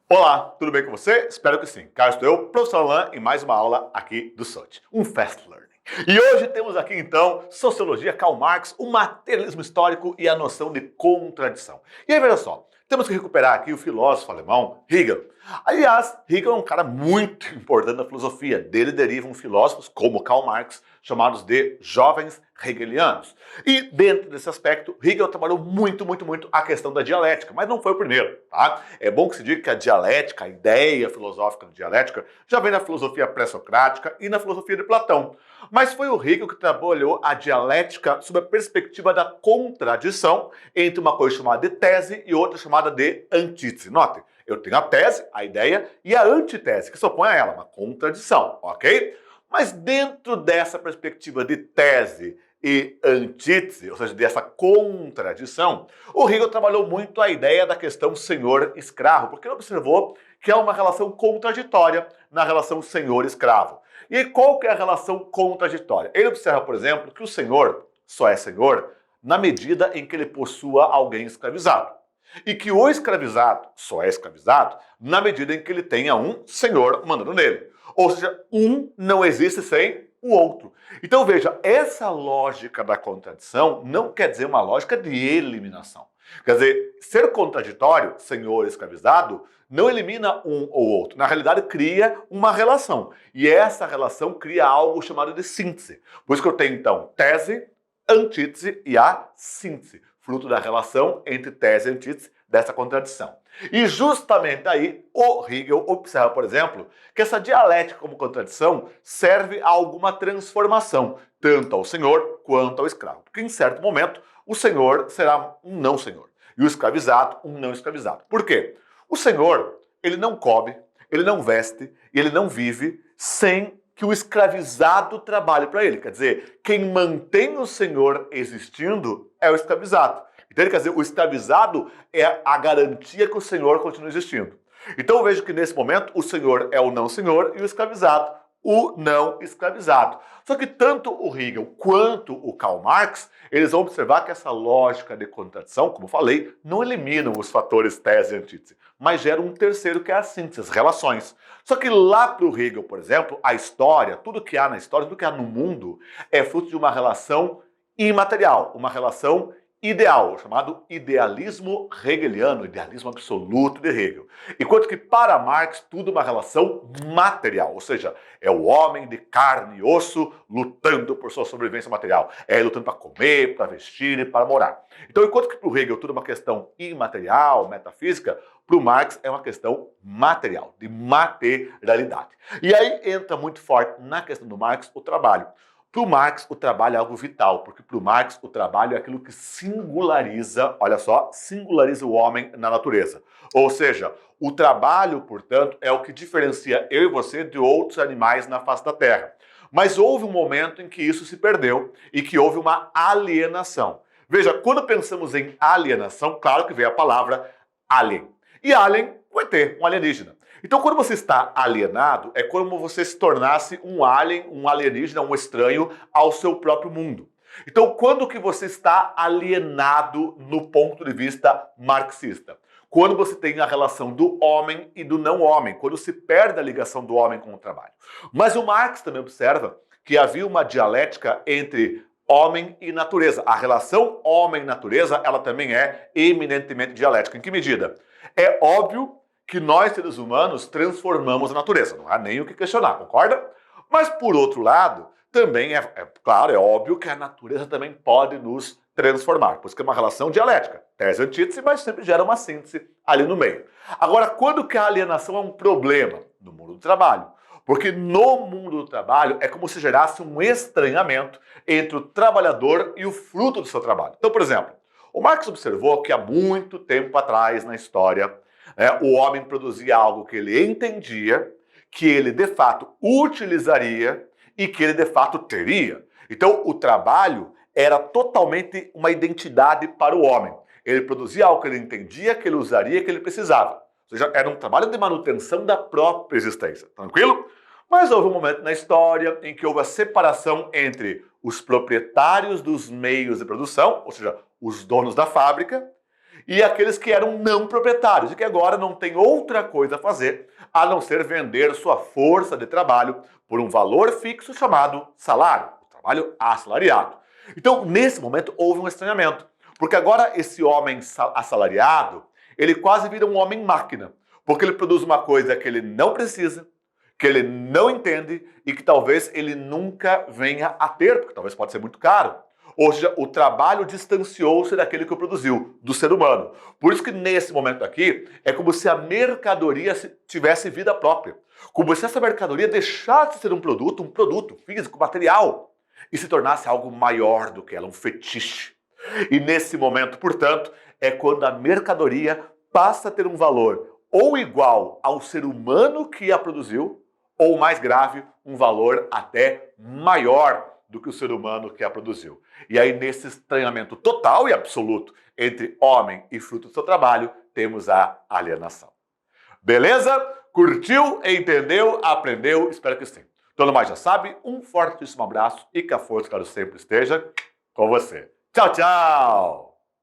Olá, tudo bem com você? Espero que sim. Cá estou eu, professor Alain, em mais uma aula aqui do SOT, um Fast Learning. E hoje temos aqui então Sociologia, Karl Marx, o materialismo histórico e a noção de contradição. E aí, veja só, temos que recuperar aqui o filósofo alemão Hegel. Aliás, Hegel é um cara muito importante na filosofia. Dele derivam filósofos como Karl Marx, chamados de jovens hegelianos. E dentro desse aspecto, Hegel trabalhou muito a questão da dialética, mas não foi o primeiro, tá? É bom que se diga que a dialética, a ideia filosófica da dialética, já vem na filosofia pré-socrática e na filosofia de Platão. Mas foi o Hegel que trabalhou a dialética sob a perspectiva da contradição entre uma coisa chamada de tese e outra chamada de antítese. Note, eu tenho a tese, a ideia, e a antítese, que se opõe a ela, uma contradição, ok? Mas dentro dessa perspectiva de tese e antítese, ou seja, dessa contradição, o Hegel trabalhou muito a ideia da questão senhor-escravo, porque ele observou que há uma relação contraditória na relação senhor-escravo. E qual que é a relação contraditória? Ele observa, por exemplo, que o senhor só é senhor na medida em que ele possua alguém escravizado. E que o escravizado só é escravizado na medida em que ele tenha um senhor mandando nele. Ou seja, um não existe sem o outro. Então veja, essa lógica da contradição não quer dizer uma lógica de eliminação. Quer dizer, ser contraditório, senhor escravizado, não elimina um ou outro. Na realidade, cria uma relação. E essa relação cria algo chamado de síntese. Por isso que eu tenho, então, tese, antítese e a síntese, fruto da relação entre tese e antítese dessa contradição. E justamente aí, o Hegel observa, por exemplo, que essa dialética como contradição serve a alguma transformação, tanto ao senhor quanto ao escravo. Porque em certo momento, o senhor será um não senhor, e o escravizado, um não escravizado. Por quê? O senhor, ele não come, ele não veste, e ele não vive sem que o escravizado trabalhe para ele. Quer dizer, quem mantém o senhor existindo é o escravizado. Então, quer dizer, o escravizado é a garantia que o senhor continue existindo. Então, eu vejo que nesse momento o senhor é o não senhor e o escravizado, o não escravizado. Só que tanto o Hegel quanto o Karl Marx, eles vão observar que essa lógica de contradição, como falei, não eliminam os fatores tese e antítese, mas geram um terceiro que é a síntese, as relações. Só que lá para o Hegel, por exemplo, a história, tudo que há na história, tudo que há no mundo, é fruto de uma relação imaterial, uma relação ideal, chamado idealismo hegeliano, idealismo absoluto de Hegel. Enquanto que para Marx tudo é uma relação material, ou seja, é o homem de carne e osso lutando por sua sobrevivência material. É ele lutando para comer, para vestir e para morar. Então, enquanto que para o Hegel tudo é uma questão imaterial, metafísica, para o Marx é uma questão material, de materialidade. E aí entra muito forte na questão do Marx o trabalho. Para o Marx, o trabalho é algo vital, porque para o Marx, o trabalho é aquilo que singulariza, olha só, singulariza o homem na natureza. Ou seja, o trabalho, portanto, é o que diferencia eu e você de outros animais na face da Terra. Mas houve um momento em que isso se perdeu e que houve uma alienação. Veja, quando pensamos em alienação, claro que vem a palavra alien. E alien vai ter um alienígena. Então, quando você está alienado, é como você se tornasse um alien, um alienígena, um estranho ao seu próprio mundo. Então, quando que você está alienado no ponto de vista marxista? Quando você tem a relação do homem e do não homem, quando se perde a ligação do homem com o trabalho. Mas o Marx também observa que havia uma dialética entre homem e natureza. A relação homem-natureza, ela também é eminentemente dialética. Em que medida? É óbvio que nós, seres humanos, transformamos a natureza. Não há nem o que questionar, concorda? Mas, por outro lado, também claro, é óbvio que a natureza também pode nos transformar. Por isso que é uma relação dialética. Tese e antítese, mas sempre gera uma síntese ali no meio. Agora, quando que a alienação é um problema? No mundo do trabalho. Porque no mundo do trabalho é como se gerasse um estranhamento entre o trabalhador e o fruto do seu trabalho. Então, por exemplo, o Marx observou que há muito tempo atrás na história, o homem produzia algo que ele entendia, que ele de fato utilizaria e que ele de fato teria. Então o trabalho era totalmente uma identidade para o homem. Ele produzia algo que ele entendia, que ele usaria, que ele precisava. Ou seja, era um trabalho de manutenção da própria existência. Tranquilo? Mas houve um momento na história em que houve a separação entre os proprietários dos meios de produção, ou seja, os donos da fábrica, e aqueles que eram não proprietários e que agora não têm outra coisa a fazer a não ser vender sua força de trabalho por um valor fixo chamado salário, o trabalho assalariado. Então, nesse momento, houve um estranhamento, porque agora esse homem assalariado, ele quase vira um homem-máquina, porque ele produz uma coisa que ele não precisa, que ele não entende e que talvez ele nunca venha a ter, porque talvez pode ser muito caro. Ou seja, o trabalho distanciou-se daquele que o produziu, do ser humano. Por isso que nesse momento aqui, é como se a mercadoria tivesse vida própria. Como se essa mercadoria deixasse de ser um produto físico, material, e se tornasse algo maior do que ela, um fetiche. E nesse momento, portanto, é quando a mercadoria passa a ter um valor ou igual ao ser humano que a produziu, ou mais grave, um valor até maior do que o ser humano que a produziu. E aí, nesse estranhamento total e absoluto entre homem e fruto do seu trabalho, temos a alienação. Beleza? Curtiu, entendeu, aprendeu? Espero que sim. Todo mais já sabe, um fortíssimo abraço e que a força, claro, sempre esteja com você. Tchau, tchau!